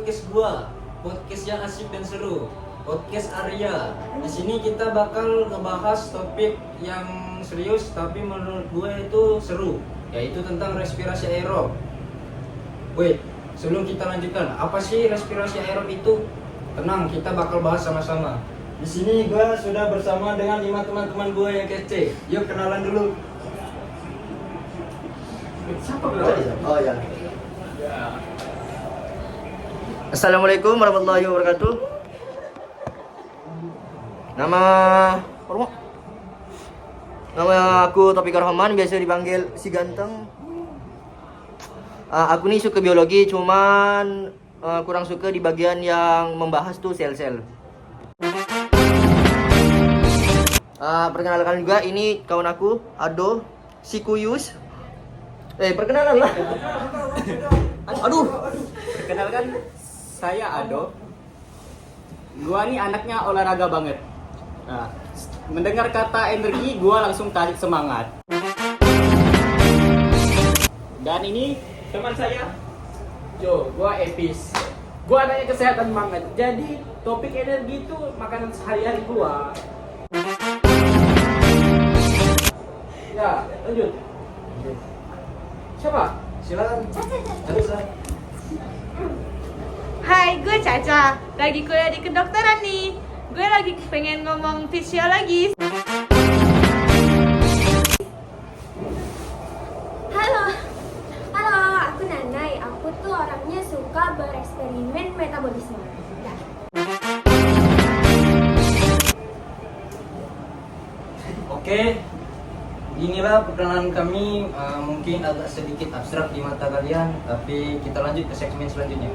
podcast gua, podcast yang asik dan seru, podcast Arya. Di sini kita bakal ngebahas topik yang serius tapi menurut gue itu seru, yaitu tentang respirasi aerob. Wait, sebelum kita lanjutkan, apa sih respirasi aerob itu? Tenang, kita bakal bahas sama-sama. Di sini gue sudah bersama dengan 5 teman-teman gue yang kece. Yuk kenalan dulu. Siapa bro? Oh ya. Assalamualaikum warahmatullahi wabarakatuh. Nama aku Topik Rahman, biasa dipanggil si ganteng. Aku nih suka biologi, cuman kurang suka di bagian yang membahas tuh sel-sel. Perkenalkan juga, ini kawan aku Ado Sikuyus. Perkenalan lah. Aduh. Perkenalkan, saya Ado. Gua nih anaknya olahraga banget. Nah, mendengar kata energi, gua langsung tarik semangat. Dan ini teman saya, Jo. Gua Epis. Gua anaknya kesehatan banget. Jadi topik energi itu makanan sehari-hari gua. Ya, lanjut. Siapa? Silakan. Hai, gue Caca. Lagi kuliah di kedokteran nih. Gue lagi pengen ngomong fisiologis. Halo, aku Nanai. Aku tuh orangnya suka bereksperimen metabolisme. Dah. Oke, inilah perkenalan kami. Mungkin agak sedikit abstrak di mata kalian, tapi kita lanjut ke segmen selanjutnya.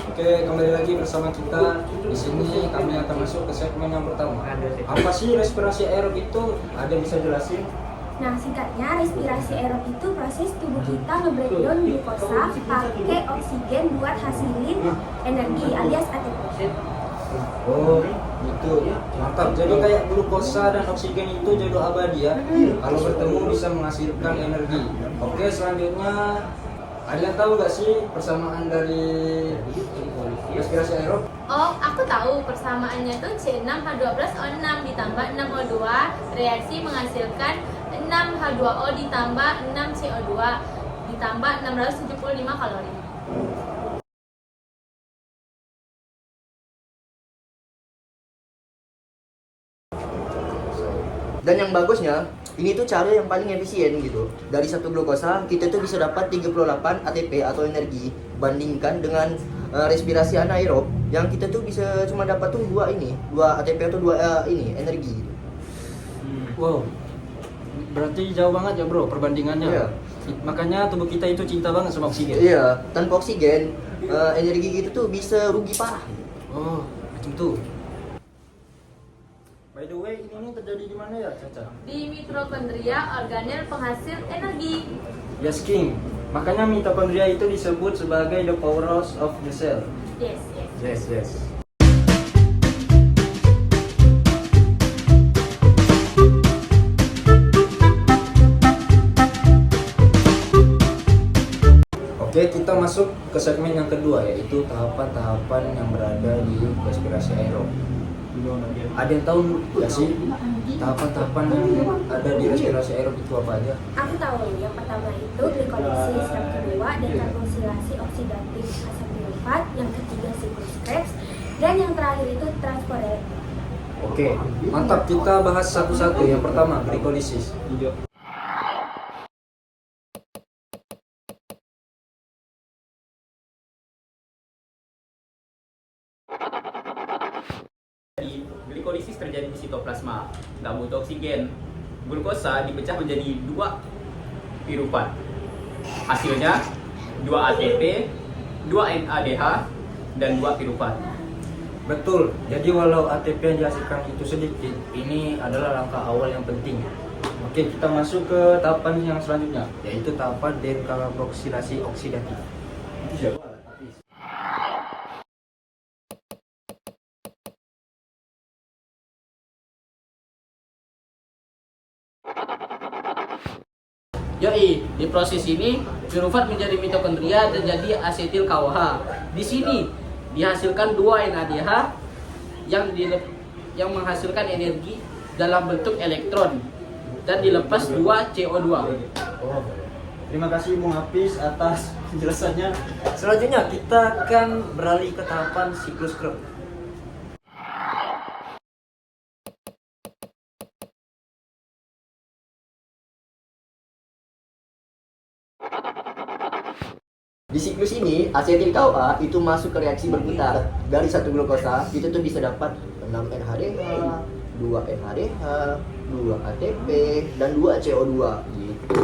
Oke, kembali lagi bersama kita. Di sini kami akan masuk ke segmen yang pertama. Apa sih respirasi aerob itu? Ada yang bisa jelasin? Nah, singkatnya respirasi aerob itu proses tubuh kita nge-breakdown glukosa pakai oksigen buat hasilin energi alias ATP. Oh, gitu. Mantap. Jadi kayak glukosa dan oksigen itu jodoh abadi ya. Kalau bertemu bisa menghasilkan energi. Oke, selanjutnya ada yang tahu nggak sih persamaan dari respirasi aerob? Oh, aku tahu persamaannya tuh C6H12O6 ditambah 6O2 reaksi menghasilkan 6H2O ditambah 6CO2 ditambah 675 kalori. Dan yang bagusnya, ini tuh cara yang paling efisien gitu. Dari satu glukosa, kita tuh bisa dapat 38 ATP atau energi. Bandingkan dengan respirasi anaerob, yang kita tuh bisa cuma dapat tuh dua ATP atau dua ini energi gitu. Wow, berarti jauh banget ya bro perbandingannya. Iya. Makanya tubuh kita itu cinta banget sama oksigen. Iya, tanpa oksigen, energi gitu tuh bisa rugi parah. Oh, macam tuh. By the way, ini terjadi di mana ya, Caca? Di mitokondria, organel penghasil energi. Yes, King. Makanya mitokondria itu disebut sebagai the powerhouse of the cell. Yes. Yes. Oke, kita masuk ke segmen yang kedua, yaitu tahapan-tahapan yang berada di respirasi aerob. Ada yang tahu nggak sih tahapan-tahapan yang ada di respirasi aerob itu apa aja? Aku tahu, yang pertama itu glikolisis, yang kedua dekarboksilasi oksidatif asam pirufat, yang ketiga siklus Krebs, dan yang terakhir itu transport. Oke, mantap. Kita bahas satu-satu. Yang pertama, glikolisis. Glikolisis terjadi di sitoplasma, nggak butuh oksigen. Glukosa dipecah menjadi 2 pirufat. Hasilnya 2 ATP, 2 NADH, dan 2 pirufat. Betul. Jadi walau ATP yang dihasilkan itu sedikit, ini adalah langkah awal yang penting. Oke, kita masuk ke tahapan yang selanjutnya, yaitu tahapan dekarboksilasi oksidatif. Yoi, di proses ini pirufat menjadi mitokondria dan jadi asetil KOH. Di sini dihasilkan 2 NADH yang menghasilkan energi dalam bentuk elektron dan dilepas 2 CO2. Oh, terima kasih Bung Hafiz atas penjelasannya. Selanjutnya kita akan beralih ke tahapan siklus Krebs. Di siklus ini, asetil CoA itu masuk ke reaksi berputar. Dari satu glukosa, itu tuh bisa dapat 6 NHDH, 2 NHDH, 2 ATP, dan 2 CO2 gitu.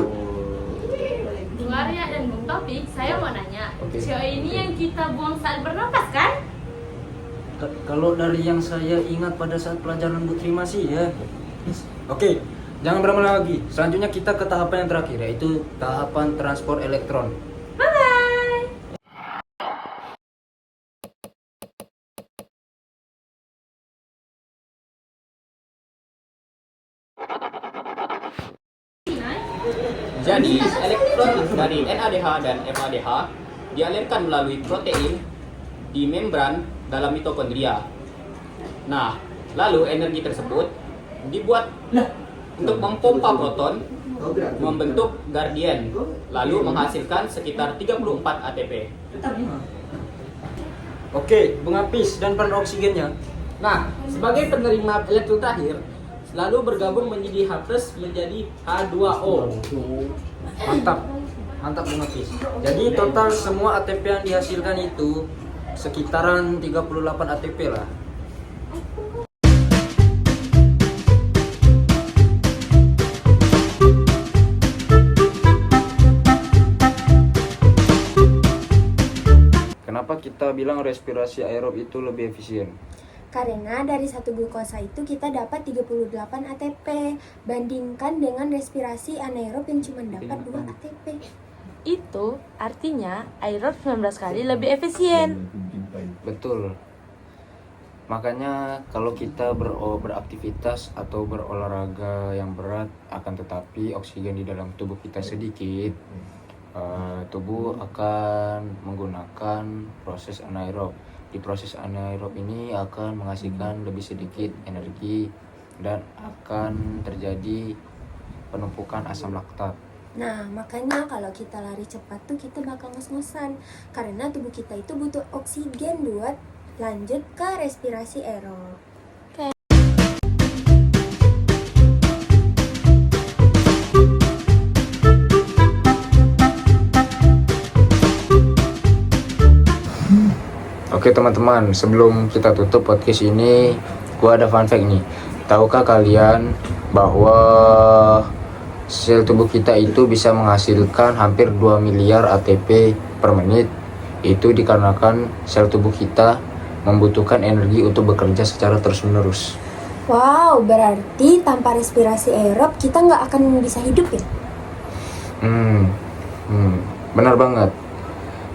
Bung Arya dan Bung Taufik, saya mau nanya, Oke. CO ini yang kita buang saat bernapas kan? Kalau dari yang saya ingat pada saat pelajaran Bu Trima sih ya. Oke, jangan berlama lagi. Selanjutnya kita ke tahapan yang terakhir, yaitu tahapan transport elektron. Jadi, elektron dari NADH dan MADH dialirkan melalui protein di membran dalam mitokondria. Nah, lalu energi tersebut dibuat untuk mempompa proton membentuk gradien, lalu menghasilkan sekitar 34 ATP. Oke, Bung Hafiz dan peran oksigennya. Nah, sebagai penerima elektron terakhir, lalu bergabung menjadi H+ menjadi H2O. Mantap, mantap Bung Hafiz. Jadi total semua ATP yang dihasilkan itu sekitaran 38 ATP lah. Kenapa kita bilang respirasi aerob itu lebih efisien? Karena dari satu glukosa itu kita dapat 38 ATP, bandingkan dengan respirasi anaerob yang cuma dapat 2 ATP. Itu artinya aerob 19 kali lebih efisien. Betul. Makanya kalau kita beraktivitas atau berolahraga yang berat, akan tetapi oksigen di dalam tubuh kita sedikit, tubuh akan menggunakan proses anaerob. Di proses anaerob ini akan menghasilkan lebih sedikit energi dan akan terjadi penumpukan asam laktat. Nah, makanya kalau kita lari cepat tuh kita bakal ngos-ngosan. Karena tubuh kita itu butuh oksigen buat lanjut ke respirasi aerob. Oke teman-teman, sebelum kita tutup podcast ini, gua ada fun fact nih. Tahukah kalian bahwa sel tubuh kita itu bisa menghasilkan hampir 2 miliar ATP per menit? Itu dikarenakan sel tubuh kita membutuhkan energi untuk bekerja secara terus-menerus. Wow, berarti tanpa respirasi aerob kita nggak akan bisa hidup ya? Benar banget.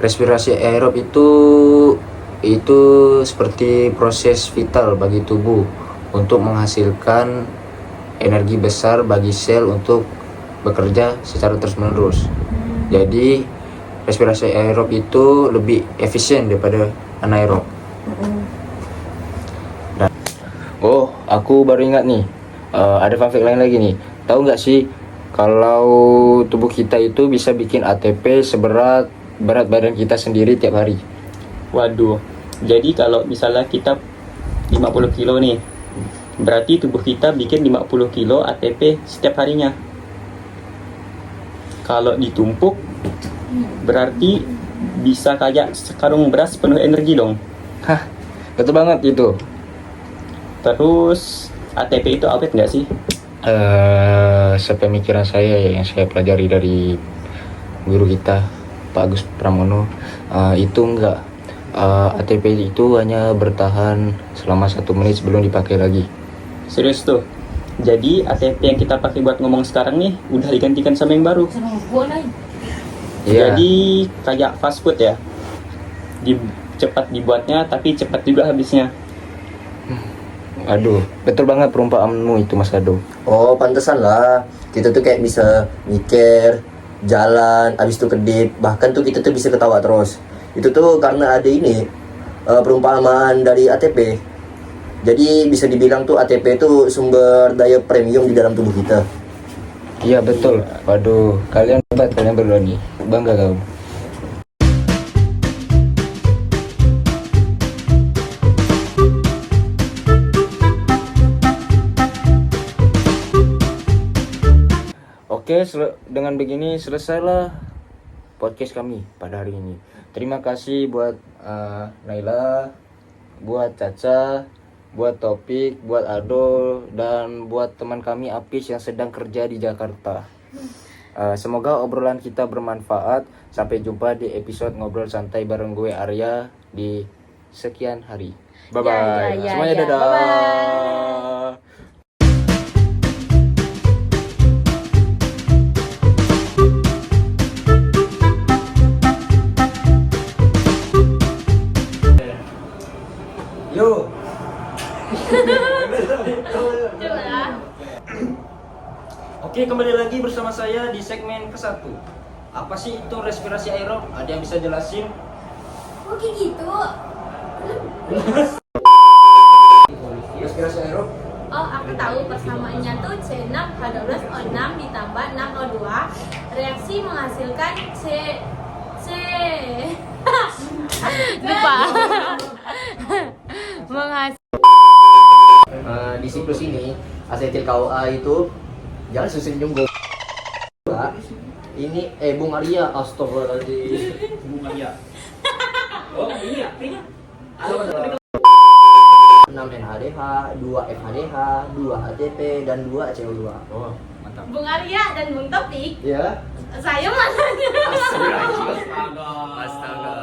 Respirasi aerob itu seperti proses vital bagi tubuh untuk menghasilkan energi besar bagi sel untuk bekerja secara terus-menerus. Jadi respirasi aerob itu lebih efisien daripada anaerob. Dan, aku baru ingat nih, ada fun fact lain lagi nih. Tahu nggak sih kalau tubuh kita itu bisa bikin ATP seberat berat badan kita sendiri tiap hari? Waduh, jadi kalau misalnya kita 50 kilo nih, berarti tubuh kita bikin 50 kilo ATP setiap harinya. Kalau ditumpuk, berarti bisa kayak sekarung beras penuh energi dong. Hah, betul banget itu. Terus ATP itu awet nggak sih? Sepemikiran saya ya, yang saya pelajari dari guru kita Pak Agus Pramono, itu enggak. ATP itu hanya bertahan selama 1 menit sebelum dipakai lagi. Serius tuh. Jadi ATP yang kita pakai buat ngomong sekarang nih udah digantikan sama yang baru. Iya. Jadi kayak fast food ya. Cepat dibuatnya tapi cepat juga habisnya. Aduh, betul banget perumpamaanmu itu Mas Ado. Oh, pantesan lah. Kita tuh kayak bisa mikir, jalan, abis itu kedip, bahkan tuh kita tuh bisa ketawa terus. Itu tuh karena ada ini perumpamaan dari ATP. Jadi bisa dibilang tuh ATP itu sumber daya premium di dalam tubuh kita. Iya betul. Waduh, kalian hebat, kalian berdua nih. Bangga kau. Oke, dengan begini selesailah podcast kami pada hari ini. Terima kasih buat Naila, buat Caca, buat Topik, buat Ado, dan buat teman kami Apis yang sedang kerja di Jakarta. Semoga obrolan kita bermanfaat. Sampai jumpa di episode ngobrol santai bareng gue Arya di sekian hari. Bye bye. Semuanya dadah. Bye-bye. Yo. Coba lah. Oke, kembali lagi bersama saya di segmen ke-1. Apa sih itu respirasi aerob? Ada yang bisa jelasin? Oke gitu. Respirasi aerob? Oh, aku tahu persamaannya tuh C6H12O6 ditambah 6O2. Reaksi menghasilkan Lupa. Di siklus ini asetil KOA itu jangan sesenyum gue. Ini Bung Arya, astagfirullahaladzim. Bung Arya. Oh iya, Pri. 6 NADH, 2 FADH, 2 ATP, dan 2 CO2. Oh, mantap. Bung Arya dan Bung Topik, Ya. saya mananya. Astaga.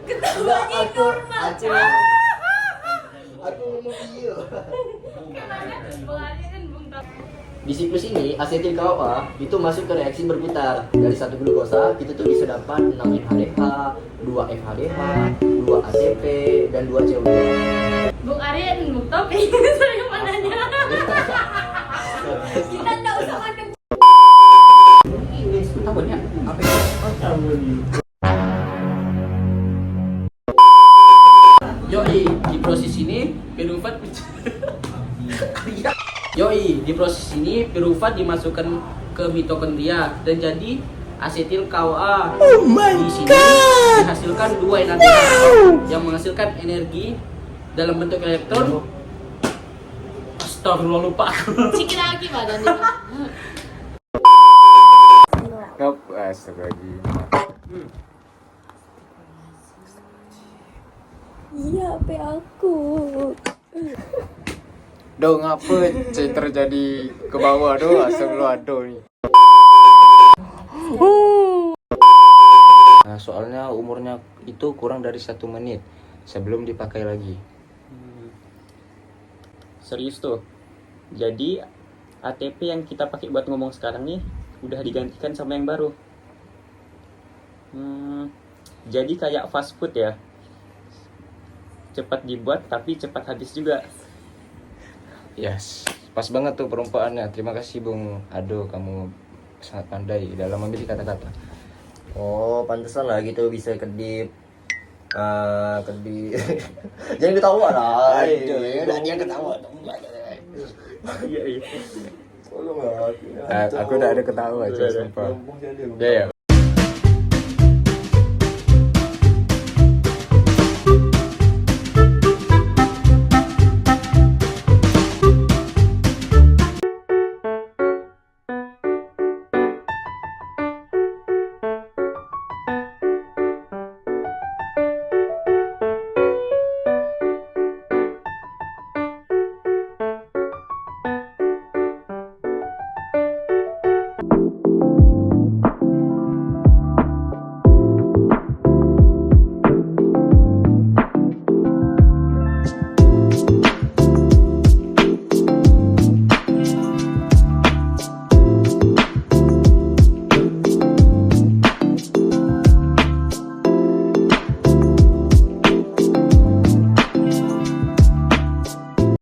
Ketuanya aku ngomong iya. Bung Arya dan Bung Topik. Di siklus ini asetil KOA itu masuk ke reaksi berputar. Dari satu glukosa kita tuh bisa dapat 6 NADH, 2 FADH, 2 ATP, dan 2 CO2. Bung Arya dan Bung Topik, saya mananya. Kita enggak usah mandang. Tahunya apa itu? Yoi, di proses ini pirufat Yoi, di proses ini pirufat dimasukkan ke mitokondria dan jadi asetil CoA. Di sini dihasilkan 2 NADH yang menghasilkan energi dalam bentuk elektron. Astagfirullah, lupa aku. Cikir lagi badannya. Ngap, astagfirullah. Iya, HP aku. Do ngapa terjadi ke bawah do astagfirullah do nih. Nah, soalnya umurnya itu kurang dari 1 menit sebelum dipakai lagi. Serius tuh. Jadi ATP yang kita pakai buat ngomong sekarang nih udah digantikan sama yang baru. Jadi kayak fast food ya. Cepat dibuat tapi cepat habis juga. Yes, pas banget tuh perumpamannya. Terima kasih Bung Ado, kamu sangat pandai dalam memilih kata-kata. Oh, pantesan lah gitu bisa kedip. Kedip. Jangan ketawa lah. Dia ketawa dong. Iya. Tolong lah. Aku udah ada ketawa aja sumpah. Ya ya.